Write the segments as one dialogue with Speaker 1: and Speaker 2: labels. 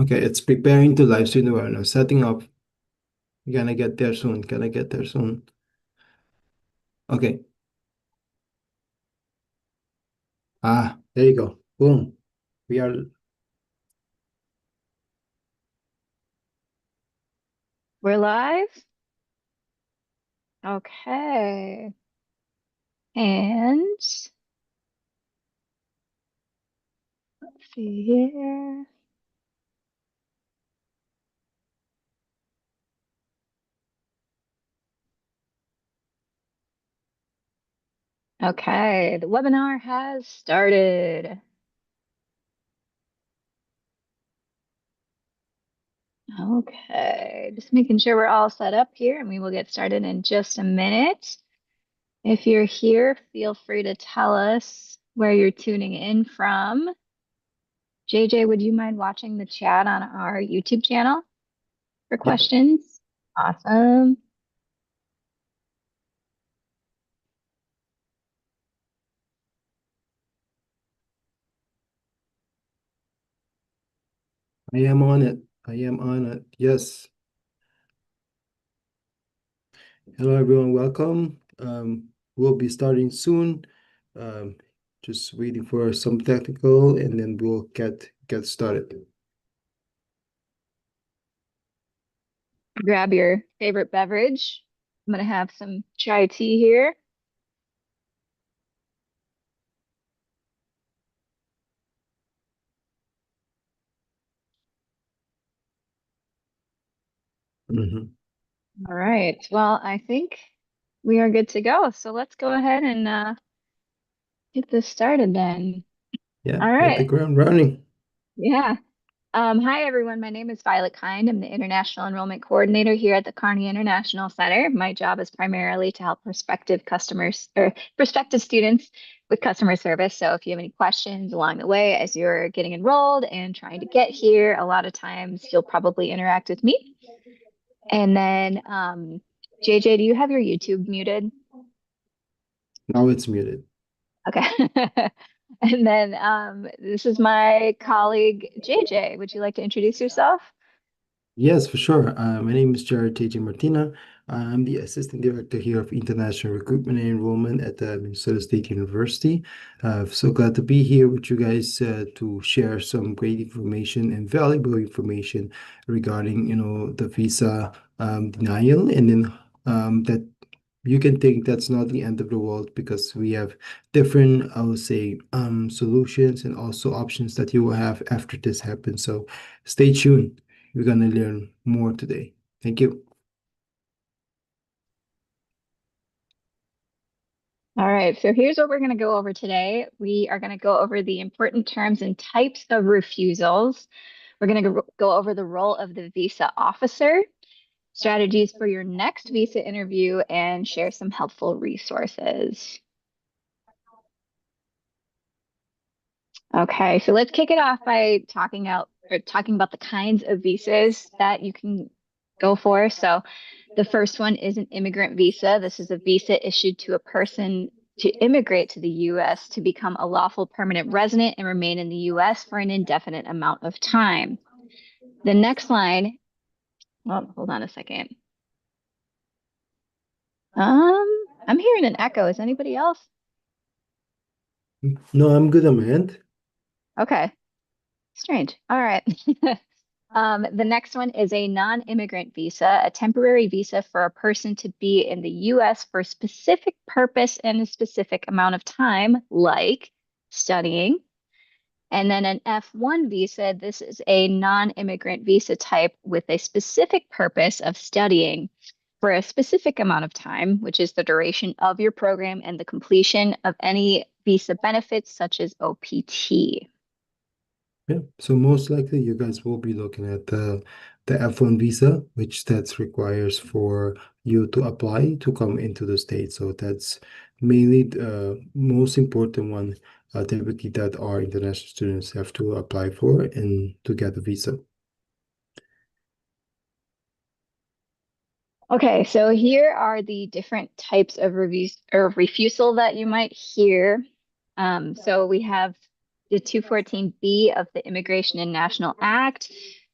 Speaker 1: Okay, it's preparing to live stream the webinar, setting up. Gonna get there soon. Gonna get there soon. Okay. There you go. Boom. We are.
Speaker 2: We're live? Okay. And let's see here. Okay, the webinar has started. Okay, just making sure we're all set up here and we will get started in just a minute. If you're here, feel free to tell us where you're tuning in from. JJ, would you mind watching the chat on our YouTube channel for
Speaker 1: Yep.
Speaker 2: questions? Awesome.
Speaker 1: I am on it. I am on it. Yes. Hello, everyone. Welcome. We'll be starting soon. Um, just waiting for some technical, and then we'll get started.
Speaker 2: Grab your favorite beverage. I'm going to have some chai tea here.
Speaker 1: Mhm.
Speaker 2: All right. Well, I think we are good to go. So let's go ahead and get this started then.
Speaker 1: Yeah,
Speaker 2: All
Speaker 1: hit the
Speaker 2: right.
Speaker 1: ground running.
Speaker 2: Yeah. Hi, everyone. My name is Violet Kind. I'm the International Enrollment Coordinator here at the Carney International Center. My job is primarily to help prospective customers or prospective students with customer service. So if you have any questions along the way as you're getting enrolled and trying to get here, a lot of times you'll probably interact with me. And then, JJ, do you have your YouTube muted?
Speaker 1: Now it's muted.
Speaker 2: Okay. And then this is my colleague JJ. Would you like to introduce yourself?
Speaker 1: Yes, for sure. My name is Jared T.J. Martina. I'm the Assistant Director here of International Recruitment and Enrollment at the Minnesota State University. So glad to be here with you guys to share some great information and valuable information regarding, the visa denial, and then that you can think that's not the end of the world because we have different, I would say, solutions and also options that you will have after this happens. So stay tuned. We're going to learn more today. Thank you.
Speaker 2: All right, so here's what we're going to go over today. We are going to go over the important terms and types of refusals. We're going to go over the role of the visa officer, strategies for your next visa interview, and share some helpful resources. Okay, so let's kick it off by talking about the kinds of visas that you can go for. So the first one is an immigrant visa. This is a visa issued to a person to immigrate to the US to become a lawful permanent resident and remain in the US for an indefinite amount of time. The next line, oh, hold on a second. I'm hearing an echo. Is anybody else?
Speaker 1: No, I'm good on my end.
Speaker 2: Okay, strange. All right. The next one is a non-immigrant visa, a temporary visa for a person to be in the US for a specific purpose and a specific amount of time, like studying. And then an F1 visa, this is a non-immigrant visa type with a specific purpose of studying for a specific amount of time, which is the duration of your program and the completion of any visa benefits such as OPT.
Speaker 1: Yeah. So most likely you guys will be looking at the F1 visa, which that requires for you to apply to come into the state. So that's mainly the most important one, typically that our international students have to apply for and to get a visa.
Speaker 2: Okay, so here are the different types of reviews or refusal that you might hear. So we have the 214B of the Immigration and National Act.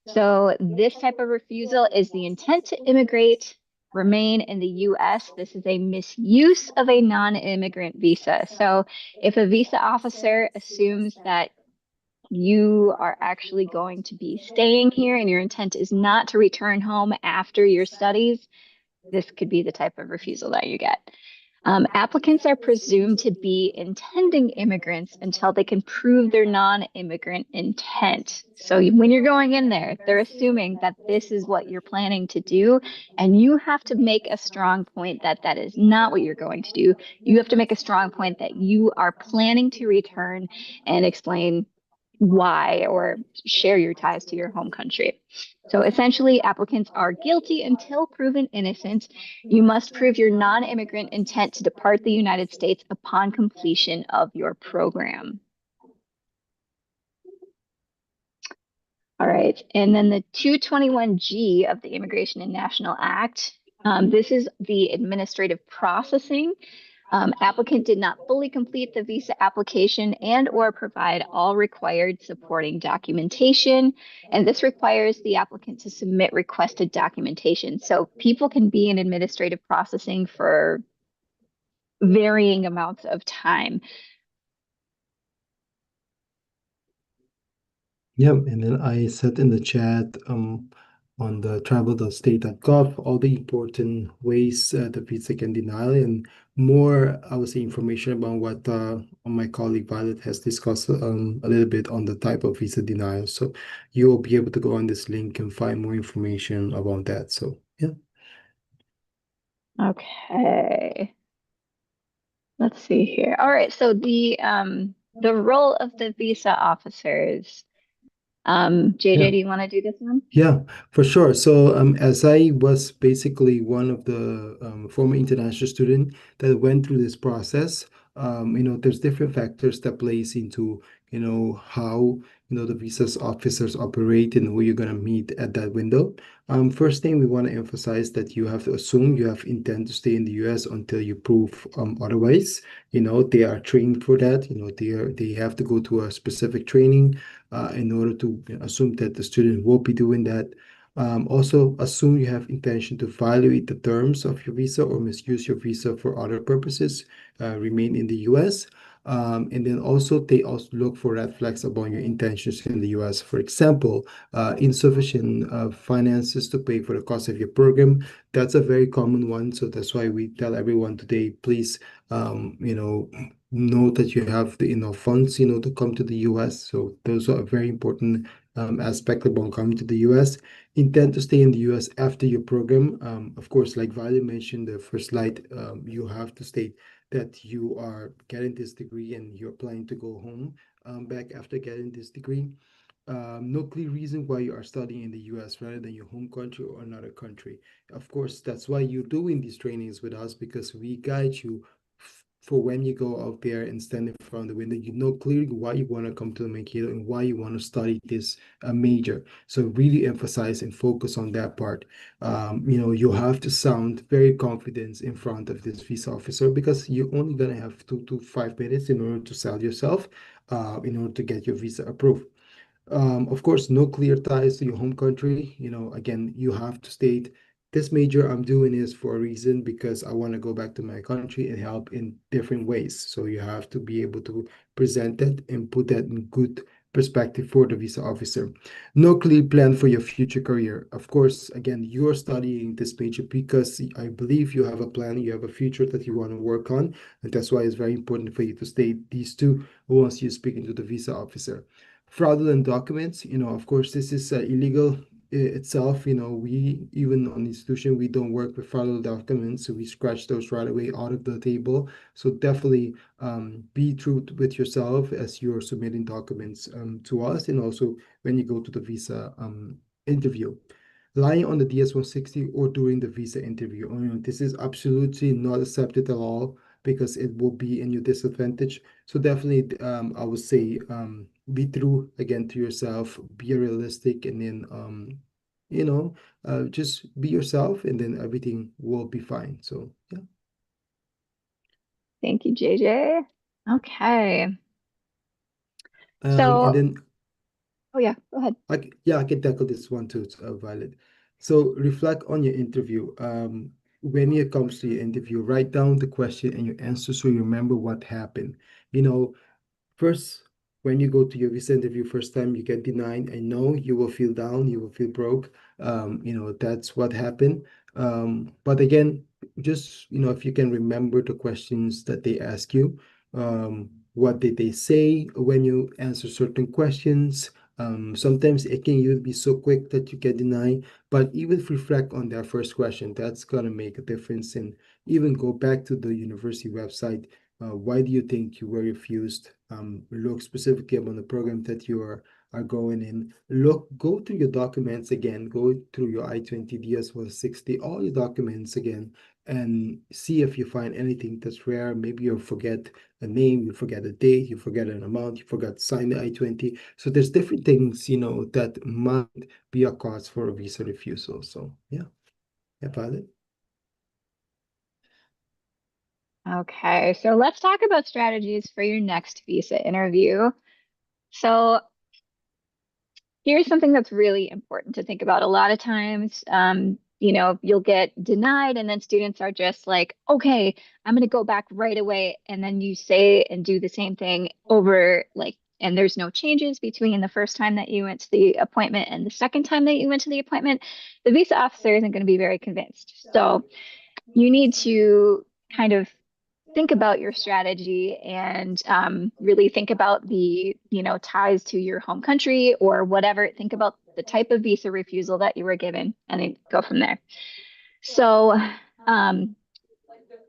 Speaker 2: So this type of refusal is the intent to immigrate, remain in the US. This is a misuse of a non-immigrant visa. So if a visa officer assumes that you are actually going to be staying here and your intent is not to return home after your studies, this could be the type of refusal that you get. Applicants are presumed to be intending immigrants until they can prove their non-immigrant intent. So when you're going in there, they're assuming that this is what you're planning to do, and you have to make a strong point that that is not what you're going to do. You have to make a strong point that you are planning to return and explain why or share your ties to your home country. So essentially, applicants are guilty until proven innocent. You must prove your non-immigrant intent to depart the United States upon completion of your program. All right. And then the 221G of the Immigration and National Act. This is the administrative processing. Applicant did not fully complete the visa application and or provide all required supporting documentation. And this requires the applicant to submit requested documentation. So people can be in administrative processing for varying amounts of time.
Speaker 1: Yeah, and then I set in the chat on the travel.state.gov all the important ways the visa can deny and more, I would say, information about what my colleague Violet has discussed a little bit on the type of visa denial. So you'll be able to go on this link and find more information about that. So yeah.
Speaker 2: Okay. Let's see here. All right. So the role of the visa officers.
Speaker 1: Yeah.
Speaker 2: JJ, do you want to do this one?
Speaker 1: Yeah, for sure. So, as I was basically one of the former international student that went through this process, there's different factors that plays into, how, the visas officers operate and who you're gonna meet at that window. First thing we want to emphasize that you have to assume you have intent to stay in the US until you prove otherwise. They are trained for that. They have to go to a specific training in order to assume that the student will be doing that. Also, assume you have intention to violate the terms of your visa or misuse your visa for other purposes, remain in the US. And then also they also look for red flags about your intentions in the US. For example, insufficient finances to pay for the cost of your program. That's a very common one. So that's why we tell everyone today, please, know that you have the enough funds, to come to the US. So those are a very important aspect about coming to the US. Intend to stay in the US after your program. Of course, like Violet mentioned the first slide, you have to state that you are getting this degree and you're planning to go home back after getting this degree. No clear reason why you are studying in the US rather than your home country or another country. Of course, that's why you're doing these trainings with us because we guide you for when you go out there and stand in front of the window, you know clearly why you want to come to the Mankato and why you want to study this major. So really emphasize and focus on that part. You have to sound very confident in front of this visa officer because you're only gonna have 2 to 5 minutes in order to sell yourself, in order to get your visa approved. Of course, no clear ties to your home country. Again, you have to state this major I'm doing is for a reason because I want to go back to my country and help in different ways. So you have to be able to present that and put that in good perspective for the visa officer. No clear plan for your future career. Of course, again, you're studying this major because I believe you have a plan, you have a future that you want to work on, and that's why it's very important for you to state these two once you're speaking to the visa officer. Fraudulent documents, of course, this is illegal itself. We even on institution we don't work with fraudulent documents, so we scratch those right away out of the table. So definitely be true with yourself as you're submitting documents to us, and also when you go to the visa interview. Lying on the DS-160 or during the visa interview. This is absolutely not accepted at all because it will be in your disadvantage. So definitely, I would say be true again to yourself, be realistic, and then just be yourself, and then everything will be fine. So yeah.
Speaker 2: Thank you, JJ. Okay.
Speaker 1: And
Speaker 2: So,
Speaker 1: then
Speaker 2: Oh yeah, go ahead.
Speaker 1: Yeah, I can tackle this one too, Violet. So reflect on your interview. When it comes to your interview, write down the question and your answer so you remember what happened. You know, first, when you go to your visa interview first time, you get denied. I know you will feel down, you will feel broke. That's what happened. But again, just, if you can remember the questions that they ask you, what did they say when you answer certain questions? Sometimes it can you be so quick that you get denied, but even reflect on that first question. That's gonna make a difference. And even go back to the university website. Why do you think you were refused? Look specifically on the program that you are going in. Go through your documents again. Go through your I-20 DS-160, all your documents again, and see if you find anything that's rare. Maybe you forget a name, you forget a date, you forget an amount, you forgot to sign the I-20. So there's different things, that might be a cause for a visa refusal. So yeah, valid.
Speaker 2: Okay, so let's talk about strategies for your next visa interview. So here's something that's really important to think about. A lot of times, you'll get denied, and then students are just like, okay, I'm going to go back right away. And then you say and do the same thing over, like, and there's no changes between the first time that you went to the appointment and the second time that you went to the appointment. The visa officer isn't going to be very convinced. So you need to kind of think about your strategy and really think about the ties to your home country or whatever. Think about the type of visa refusal that you were given and then go from there. So um,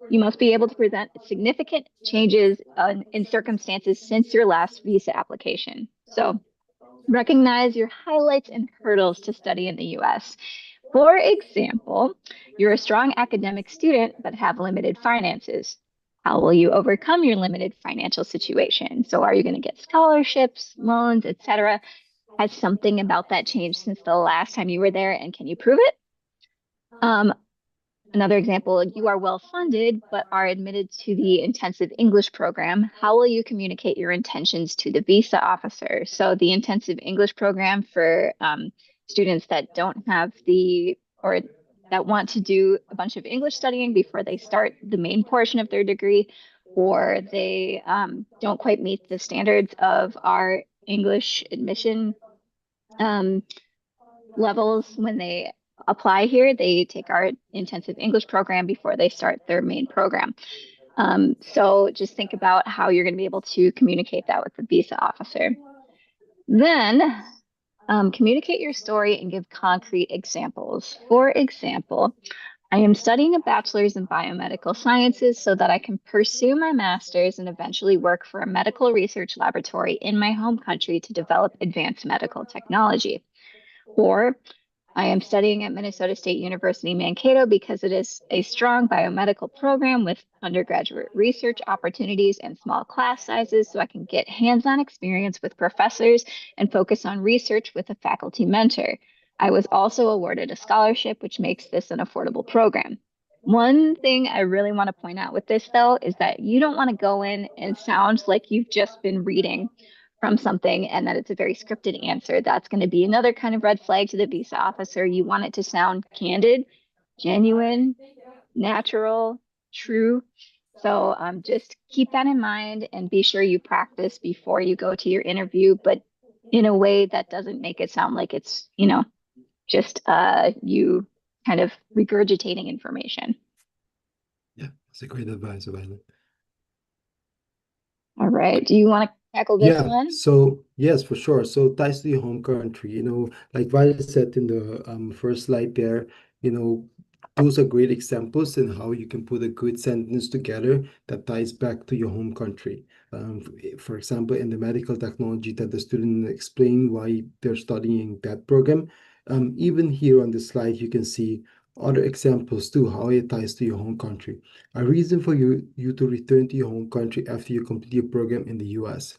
Speaker 2: you must be able to present significant changes in circumstances since your last visa application. So recognize your highlights and hurdles to study in the US. For example, you're a strong academic student but have limited finances. How will you overcome your limited financial situation? So, are you going to get scholarships, loans, etc.? Has something about that changed since the last time you were there, and can you prove it? Um, Another example, you are well funded but are admitted to the intensive English program. How will you communicate your intentions to the visa officer? So, the intensive English program for students that don't have or that want to do a bunch of English studying before they start the main portion of their degree, or they don't quite meet the standards of our English admission um, levels when they apply here. They take our intensive English program before they start their main program. So just think about how you're going to be able to communicate that with the visa officer. Then communicate your story and give concrete examples. For example, I am studying a bachelor's in biomedical sciences so that I can pursue my master's and eventually work for a medical research laboratory in my home country to develop advanced medical technology. Or I am studying at Minnesota State University Mankato because it is a strong biomedical program with undergraduate research opportunities and small class sizes, so I can get hands-on experience with professors and focus on research with a faculty mentor. I was also awarded a scholarship, which makes this an affordable program. One thing I really want to point out with this, though, is that you don't want to go in and sound like you've just been reading from something and that it's a very scripted answer. That's going to be another kind of red flag to the visa officer. You want it to sound candid, genuine, natural, true. So just keep that in mind and be sure you practice before you go to your interview, but in a way that doesn't make it sound like it's, just you kind of regurgitating information.
Speaker 1: Yeah, that's a great advice, Violet.
Speaker 2: All right. Do you want to tackle this
Speaker 1: Yeah,
Speaker 2: one?
Speaker 1: so yes, for sure. So ties to your home country, like Violet said in the first slide there, you know, those are great examples in how you can put a good sentence together that ties back to your home country. For example, in the medical technology that the student explained why they're studying that program. Even here on the slide, you can see other examples too, how it ties to your home country. A reason for you to return to your home country after you complete your program in the US,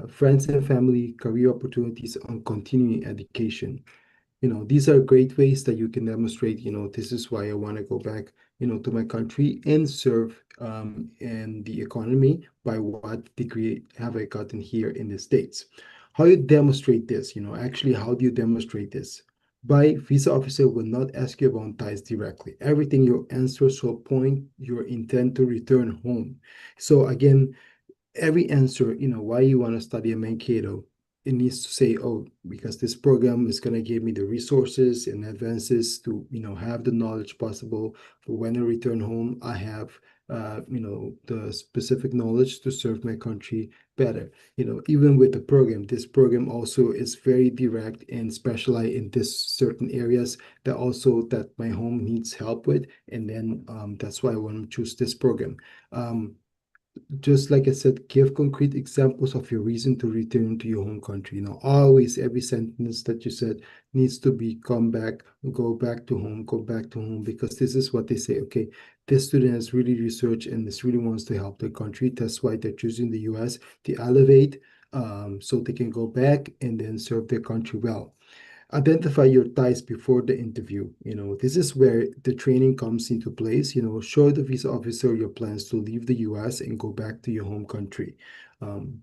Speaker 1: friends and family, career opportunities, and continuing education. These are great ways that you can demonstrate, this is why I want to go back, to my country and serve in the economy by what degree have I gotten here in the States. how you demonstrate this, actually, how do you demonstrate this? By visa officer will not ask you about ties directly. Everything your answers will point your intent to return home. So again, every answer, why you want to study a Mankato, it needs to say, oh, because this program is going to give me the resources and advances to, have the knowledge possible for when I return home, I have, the specific knowledge to serve my country better. Even with the program, this program also is very direct and specialized in this certain areas that my home needs help with. And then that's why I want to choose this program. Just like I said, give concrete examples of your reason to return to your home country. Always every sentence that you said needs to be come back, go back to home, go back to home, because this is what they say. Okay, this student has really researched and this really wants to help their country. That's why they're choosing the US to elevate, so they can go back and then serve their country well. Identify your ties before the interview. This is where the training comes into place. Show the visa officer your plans to leave the US and go back to your home country.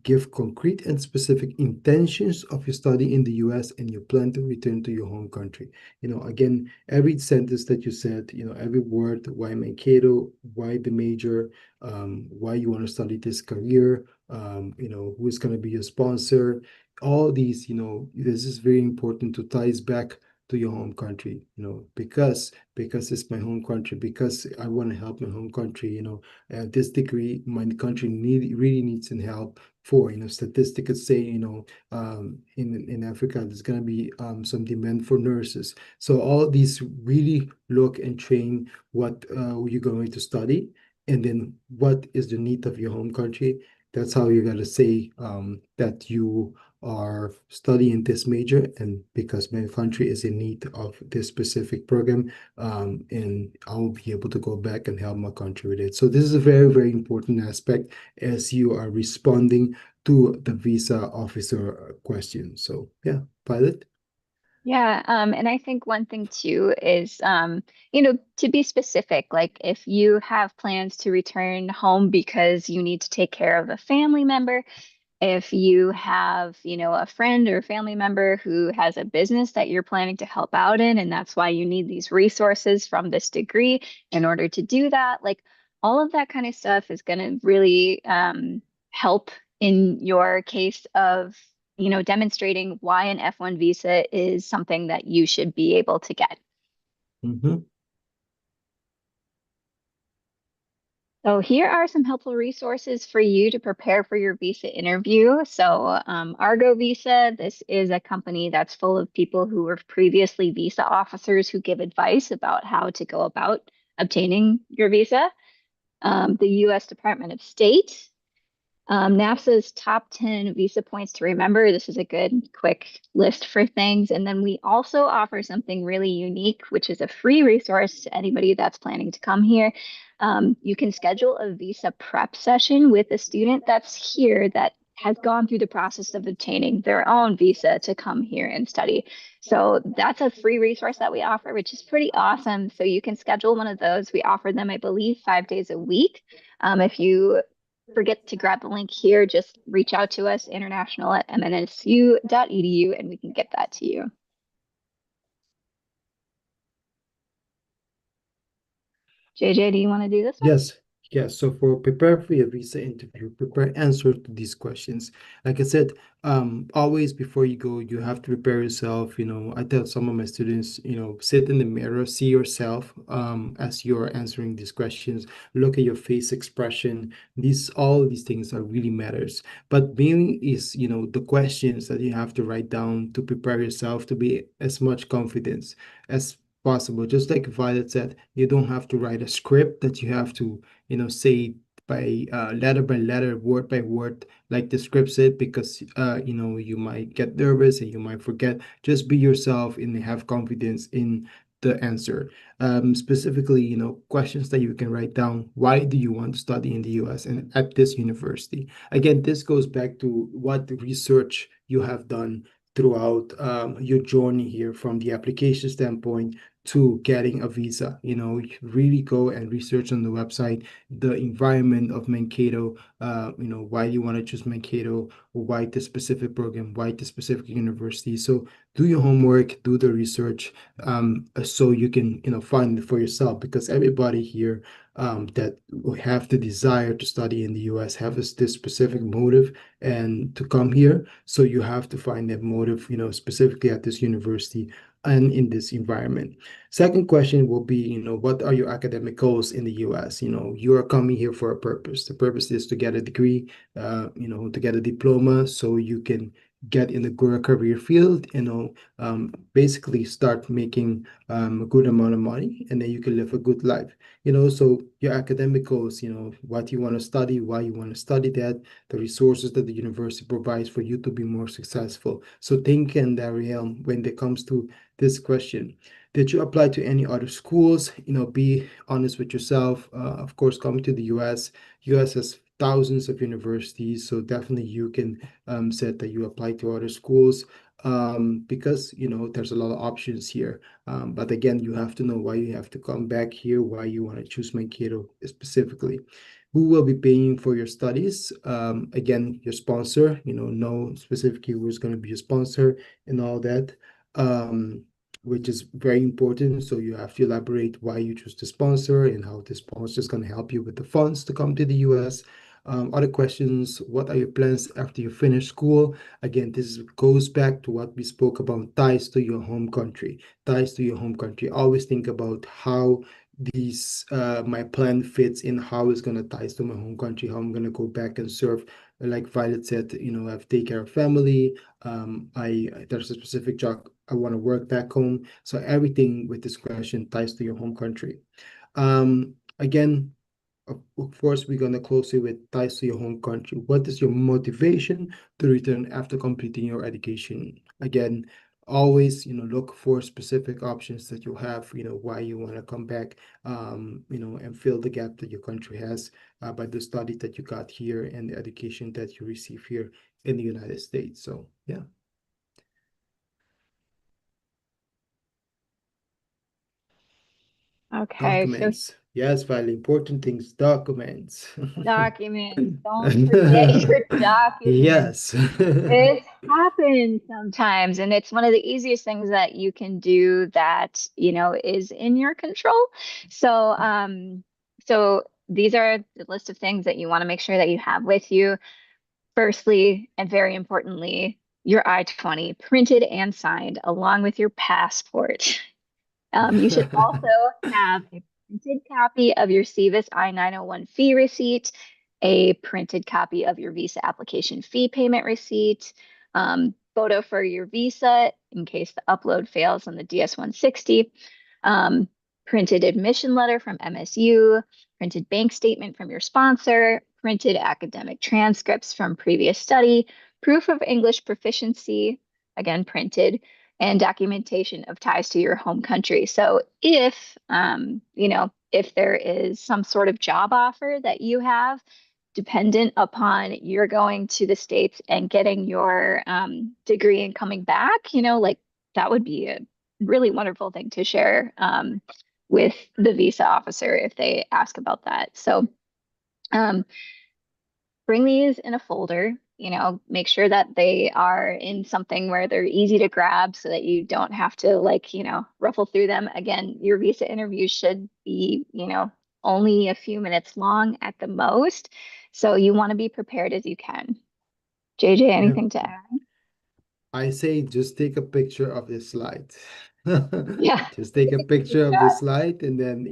Speaker 1: Give concrete and specific intentions of your study in the US and your plan to return to your home country. Again, every sentence that you said, every word, why Mankato, why the major, why you want to study this career, who is going to be your sponsor, all these, this is very important to ties back to your home country, because it's my home country, because I want to help my home country, this degree my country really needs some help for, statistics say, in Africa, there's going to be some demand for nurses. So all these really look and train what you're going to study, and then what is the need of your home country. That's how you got to say that you are studying this major, and because my country is in need of this specific program, and I'll be able to go back and help my country with it. So this is a very, very important aspect as you are responding to the visa officer question. So yeah, Pilot.
Speaker 2: Yeah, and I think one thing too is, to be specific, like if you have plans to return home because you need to take care of a family member, if you have, a friend or family member who has a business that you're planning to help out in, and that's why you need these resources from this degree in order to do that, like all of that kind of stuff is going to really help in your case of, demonstrating why an F1 visa is something that you should be able to get.
Speaker 1: Mm-hmm.
Speaker 2: So here are some helpful resources for you to prepare for your visa interview. So Argo Visa, this is a company that's full of people who were previously visa officers who give advice about how to go about obtaining your visa. The U.S. Department of State, NAFSA's top 10 visa points to remember. This is a good quick list for things. And then we also offer something really unique, which is a free resource to anybody that's planning to come here. You can schedule a visa prep session with a student that's here that has gone through the process of obtaining their own visa to come here and study. So that's a free resource that we offer, which is pretty awesome. So you can schedule one of those. We offer them, I believe, 5 days a week. If you forget to grab the link here, just reach out to us, international@mnsu.edu, and we can get that to you. JJ, do you want to do this one?
Speaker 1: Yes, yes. So for prepare for your visa interview, prepare answer to these questions. Like I said, always before you go, you have to prepare yourself. I tell some of my students, sit in the mirror, see yourself as you're answering these questions. Look at your face expression. All these things are really matters. But mainly is, the questions that you have to write down to prepare yourself to be as much confidence as possible. Just like Violet said, you don't have to write a script that you have to, say by letter, word by word, like the script said, because you might get nervous and you might forget. Just be yourself and have confidence in the answer. Specifically, questions that you can write down. Why do you want to study in the US and at this university? Again, this goes back to what research you have done throughout your journey here, from the application standpoint to getting a visa. You really go and research on the website the environment of Mankato, why you want to choose Mankato, or why the specific program, why the specific university. So do your homework, do the research, so you can, find it for yourself, because everybody here that will have the desire to study in the US have this specific motive and to come here. So you have to find that motive, specifically at this university and in this environment. Second question will be, what are your academic goals in the US? You are coming here for a purpose. The purpose is to get a degree, to get a diploma so you can get in the career field, basically start making a good amount of money, and then you can live a good life. So your academic goals, what you want to study, why you want to study that, the resources that the university provides for you to be more successful. So think in that realm when it comes to this question. Did you apply to any other schools? Be honest with yourself. Of course, coming to the US has thousands of universities, so definitely you can say that you apply to other schools, because there's a lot of options here. But again, you have to know why you have to come back here, why you want to choose Mankato specifically. Who will be paying for your studies? Again, your sponsor, know specifically who's going to be your sponsor and all that, which is very important. So you have to elaborate why you choose the sponsor and how the sponsor is going to help you with the funds to come to the US. Other questions, what are your plans after you finish school? Again, this goes back to what we spoke about, ties to your home country. Ties to your home country. Always think about how my plan fits in, how it's going to ties to my home country, how I'm going to go back and serve. Like Violet said, I have to take care of family. There's a specific job I want to work back home. So everything with this question ties to your home country. Again, of course, we're going to close it with ties to your home country. What is your motivation to return after completing your education? Again, always, look for specific options that you have, why you want to come back, and fill the gap that your country has by the study that you got here and the education that you receive here in the United States. So, yeah.
Speaker 2: Okay, so
Speaker 1: Documents. Yes, Violet, important things, documents.
Speaker 2: documents. Don't forget your documents.
Speaker 1: Yes.
Speaker 2: It happens sometimes, and it's one of the easiest things that you can do that, is in your control. So, so these are the list of things that you want to make sure that you have with you. Firstly, and very importantly, your I-20 printed and signed along with your passport. You should also have a printed copy of your SEVIS I-901 fee receipt, a printed copy of your visa application fee payment receipt, photo for your visa in case the upload fails on the DS-160, um, printed admission letter from MSU, printed bank statement from your sponsor, printed academic transcripts from previous study, proof of English proficiency, again printed, and documentation of ties to your home country. So if there is some sort of job offer that you have dependent upon you're going to the States and getting your degree and coming back, like that would be a really wonderful thing to share with the visa officer if they ask about that. So um, bring these in a folder, make sure that they are in something where they're easy to grab so that you don't have to ruffle through them. Again, your visa interview should be, only a few minutes long at the most. So you want to be prepared as you can. JJ,
Speaker 1: Yeah.
Speaker 2: anything to add?
Speaker 1: I say just take a picture of this slide.
Speaker 2: Yeah.
Speaker 1: Just take a picture of
Speaker 2: Yeah.
Speaker 1: this slide and then,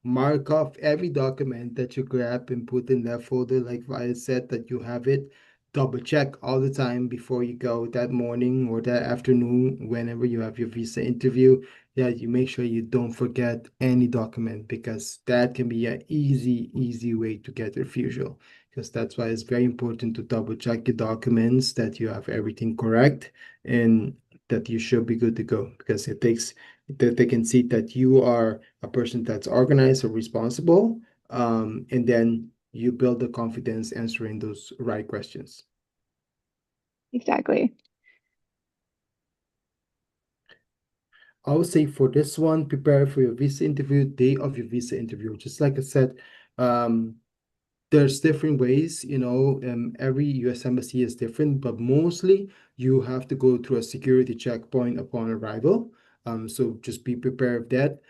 Speaker 1: mark off every document that you grab and put in that folder, like I said, that you have it. Double check all the time before you go that morning or that afternoon, whenever you have your visa interview. Yeah, you make sure you don't forget any document, because that can be an easy way to get refusal, because that's why it's very important to double check your documents that you have everything correct and that you should be good to go, because it takes that they can see that you are a person that's organized or responsible, and then you build the confidence answering those right questions.
Speaker 2: Exactly.
Speaker 1: I would say for this one, prepare for your visa interview, day of your visa interview. Just like I said, um, there's different ways, every US embassy is different, but mostly you have to go through a security checkpoint upon arrival. So just be prepared of that.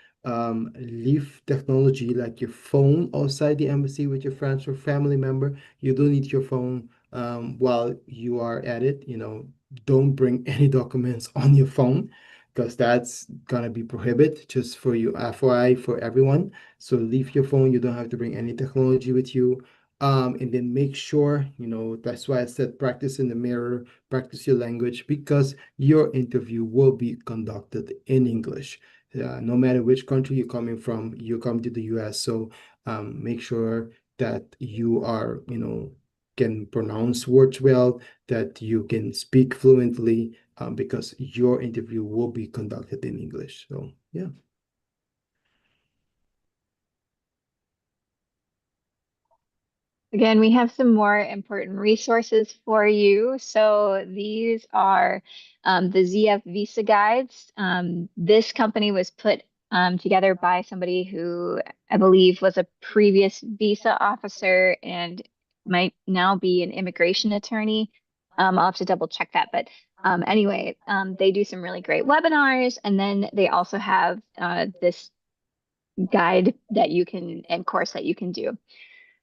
Speaker 1: Leave technology like your phone outside the embassy with your friends or family member. You don't need your phone while you are at it. Don't bring any documents on your phone because that's gonna be prohibited just for you, FYI, for everyone. So leave your phone. You don't have to bring any technology with you. And then make sure, that's why I said practice in the mirror, practice your language, because your interview will be conducted in English. No matter which country you're coming from, you come to the US. So make sure that you are, can pronounce words well, that you can speak fluently, because your interview will be conducted in English. So, yeah.
Speaker 2: Again, we have some more important resources for you. So these are the ZF Visa Guides. This company was put together by somebody who I believe was a previous visa officer and might now be an immigration attorney. I'll have to double check that. But anyway, they do some really great webinars. And then they also have this guide that you can and course that you can do.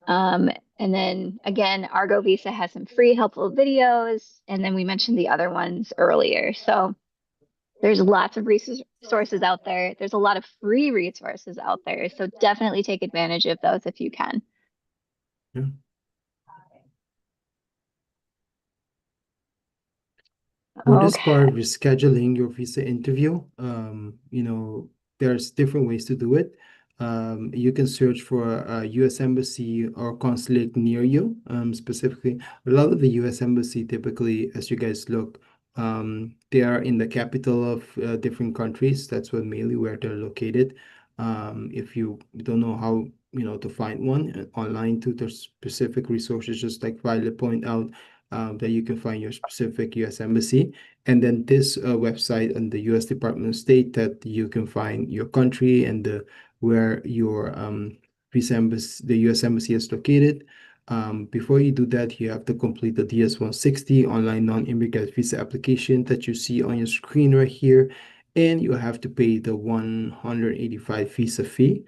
Speaker 2: Um, and then again, Argo Visa has some free helpful videos. And then we mentioned the other ones earlier. So there's lots of resources out there. There's a lot of free resources out there. So definitely take advantage of those if you can.
Speaker 1: Yeah. For this part
Speaker 2: Okay.
Speaker 1: of rescheduling your visa interview, there's different ways to do it. You can search for a US embassy or consulate near you. Specifically, a lot of the US embassy typically, as you guys look, they are in the capital of different countries. That's what mainly where they're located. If you don't know how, to find one online too, there's specific resources, just like Violet point out, that you can find your specific US embassy. And then this website on the US Department of State that you can find your country and where your visa embassy, the US embassy is located. Before you do that, you have to complete the DS-160 online non-immigrant visa application that you see on your screen right here. And you have to pay the 185 visa fee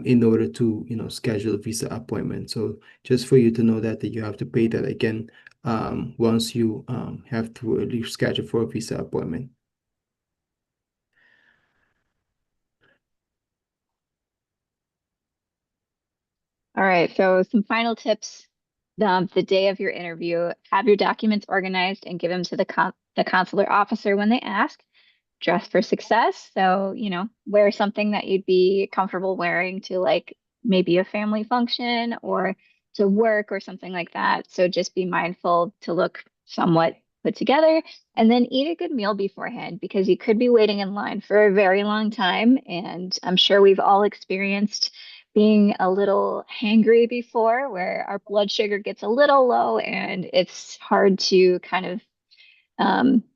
Speaker 1: in order to, schedule a visa appointment. So just for you to know that you have to pay that again once you have to reschedule for a visa appointment.
Speaker 2: All right. So some final tips. The day of your interview, have your documents organized and give them to the consular officer when they ask. Dress for success. So, wear something that you'd be comfortable wearing to like maybe a family function or to work or something like that. So just be mindful to look somewhat put together and then eat a good meal beforehand because you could be waiting in line for a very long time. And I'm sure we've all experienced being a little hangry before where our blood sugar gets a little low and it's hard to kind of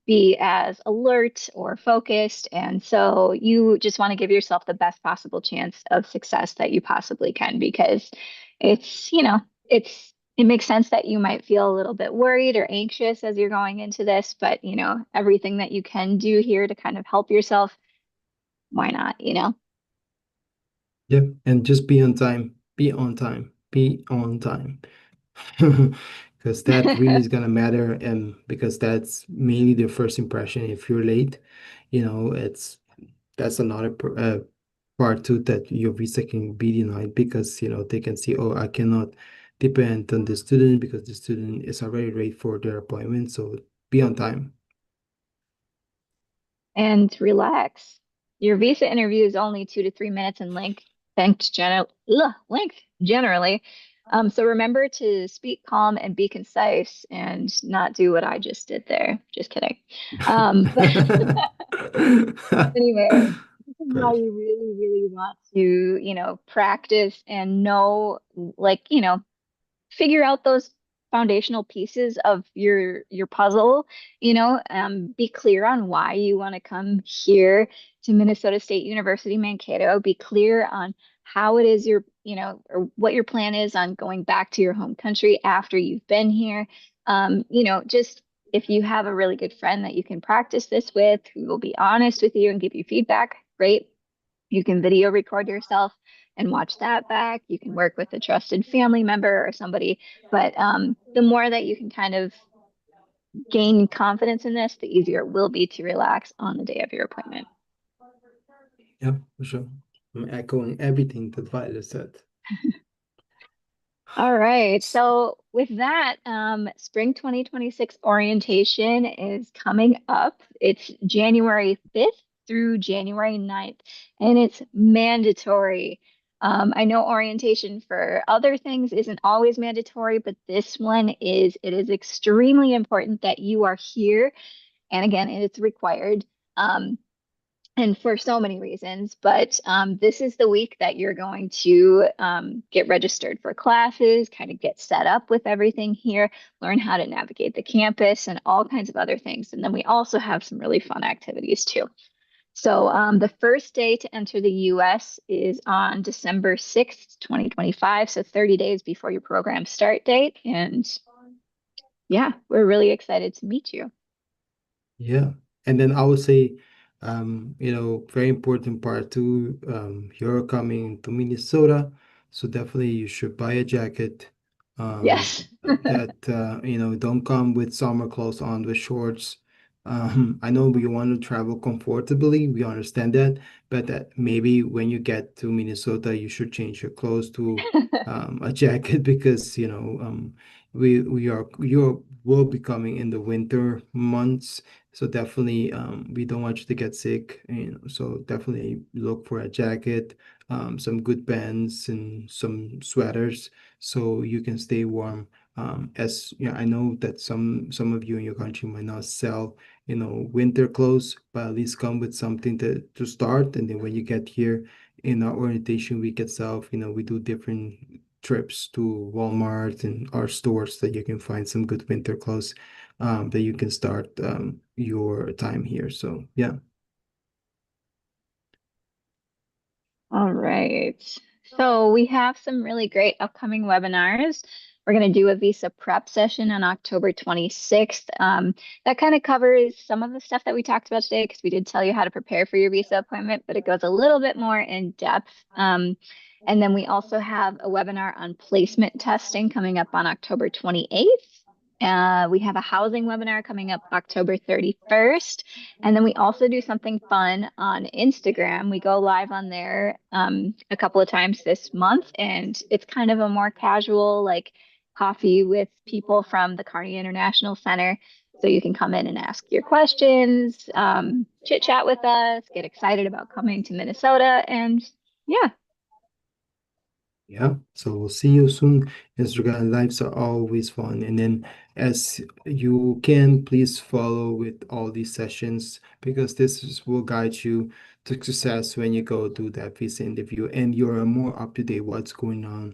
Speaker 2: be as alert or focused. And so you just want to give yourself the best possible chance of success that you possibly can because it's, it makes sense that you might feel a little bit worried or anxious as you're going into this, but everything that you can do here to kind of help yourself, why not?
Speaker 1: Yep, and just be on time. Be on time. Be on time. Because that really is gonna matter, and because that's mainly the first impression. If you're late, it's that's another part too that your visa can be denied because they can see, oh, I cannot depend on the student because the student is already late for their appointment. So be on time.
Speaker 2: And relax. Your visa interview is only 2 to 3 minutes in length generally. So remember to speak calm and be concise and not do what I just did there. Just kidding. But anyway, this is how
Speaker 1: Right.
Speaker 2: you really, really want to, practice and know, like, figure out those foundational pieces of your puzzle, be clear on why you want to come here to Minnesota State University Mankato. Be clear on how it is or what your plan is on going back to your home country after you've been here. Just if you have a really good friend that you can practice this with, who will be honest with you and give you feedback, great. You can video record yourself and watch that back. You can work with a trusted family member or somebody. But the more that you can kind of gain confidence in this, the easier it will be to relax on the day of your appointment.
Speaker 1: Yeah, for sure. I'm echoing everything that Violet said.
Speaker 2: All right. So with that, spring 2026 orientation is coming up. It's January 5th through January 9th, and it's mandatory. I know orientation for other things isn't always mandatory, but this one is. It is extremely important that you are here. And again, it's required. And for so many reasons, but this is the week that you're going to get registered for classes, kind of get set up with everything here, learn how to navigate the campus and all kinds of other things. And then we also have some really fun activities too. So the first day to enter the US is on December 6th, 2025. So 30 days before your program start date. And yeah, we're really excited to meet you.
Speaker 1: Yeah. And then I would say, very important part too, you're coming to Minnesota, so definitely you should buy a jacket.
Speaker 2: Yes.
Speaker 1: That don't come with summer clothes on with shorts. I know we want to travel comfortably, we understand that, but that maybe when you get to Minnesota, you should change your clothes to a jacket because you will be coming in the winter months. So definitely, we don't want you to get sick. So definitely look for a jacket, some good pants, and some sweaters so you can stay warm. As I know that some of you in your country might not sell, winter clothes, but at least come with something to start. And then when you get here in our orientation week itself, we do different trips to Walmart and our stores that you can find some good winter clothes that you can start your time here. So yeah.
Speaker 2: All right. So we have some really great upcoming webinars. We're going to do a visa prep session on October 26th. That kind of covers some of the stuff that we talked about today because we did tell you how to prepare for your visa appointment, but it goes a little bit more in depth. And then we also have a webinar on placement testing coming up on October 28th. We have a housing webinar coming up October 31st. And then we also do something fun on Instagram. We go live on there a couple of times this month, and it's kind of a more casual, like coffee with people from the Carney International Center. So you can come in and ask your questions, chit chat with us, get excited about coming to Minnesota. And yeah,
Speaker 1: Yeah, so we'll see you soon. Instagram lives are always fun. And then as you can, please follow with all these sessions because will guide you to success when you go do that visa interview and you're more up to date what's going on,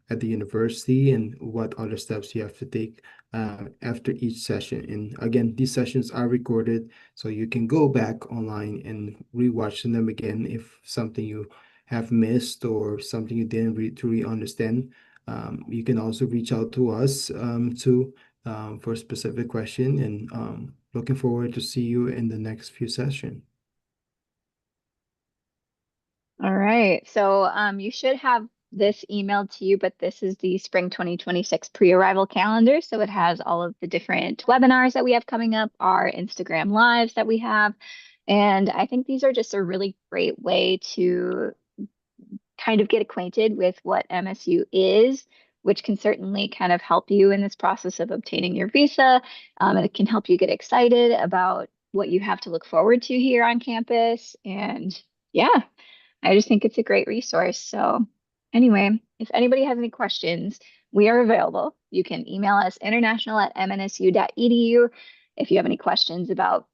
Speaker 1: at the university and what other steps you have to take after each session. And again, these sessions are recorded, so you can go back online and rewatch them again if something you have missed or something you didn't truly understand. You can also reach out to us for a specific question and looking forward to see you in the next few sessions.
Speaker 2: all right. So you should have this emailed to you, but this is the spring 2026 pre-arrival calendar. So it has all of the different webinars that we have coming up, our Instagram lives that we have. And I think these are just a really great way to kind of get acquainted with what MSU is, which can certainly kind of help you in this process of obtaining your visa. And it can help you get excited about what you have to look forward to here on campus. And yeah, I just think it's a great resource. So anyway, if anybody has any questions, we are available. You can email us international@mnsu.edu if you have any questions about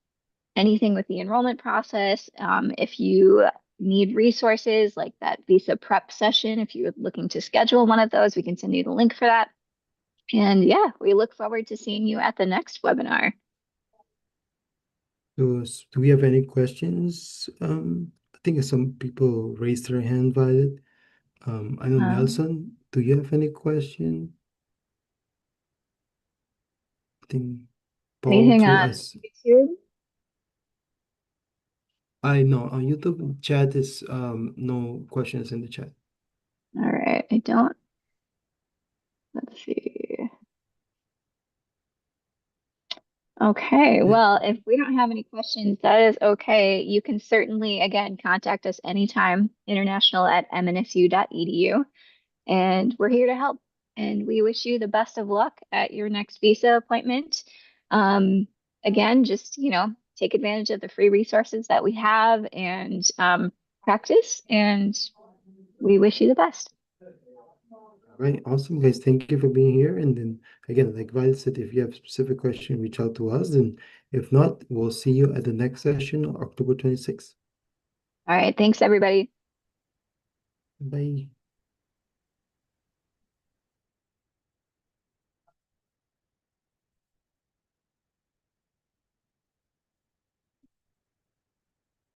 Speaker 2: anything with the enrollment process. If you need resources like that visa prep session, if you're looking to schedule one of those, we can send you the link for that. And yeah, we look forward to seeing you at the next webinar.
Speaker 1: So, do we have any questions? I think some people raised their hand, Violet. I know
Speaker 2: Um,
Speaker 1: Nelson, do you have any question? I think
Speaker 2: Anything
Speaker 1: poetry,
Speaker 2: on YouTube?
Speaker 1: I know on YouTube chat is no questions in the chat.
Speaker 2: All right, I don't, let's see. Okay,
Speaker 1: Yeah.
Speaker 2: well, if we don't have any questions, that is okay. You can certainly, again, contact us anytime, international@mnsu.edu, and we're here to help. And we wish you the best of luck at your next visa appointment. Um, Again, just, take advantage of the free resources that we have and practice, and we wish you the best.
Speaker 1: All right, awesome guys. Thank you for being here. And then again, like Violet said, if you have specific question, reach out to us. And if not, we'll see you at the next session, October 26th.
Speaker 2: All right, thanks, everybody.
Speaker 1: Bye.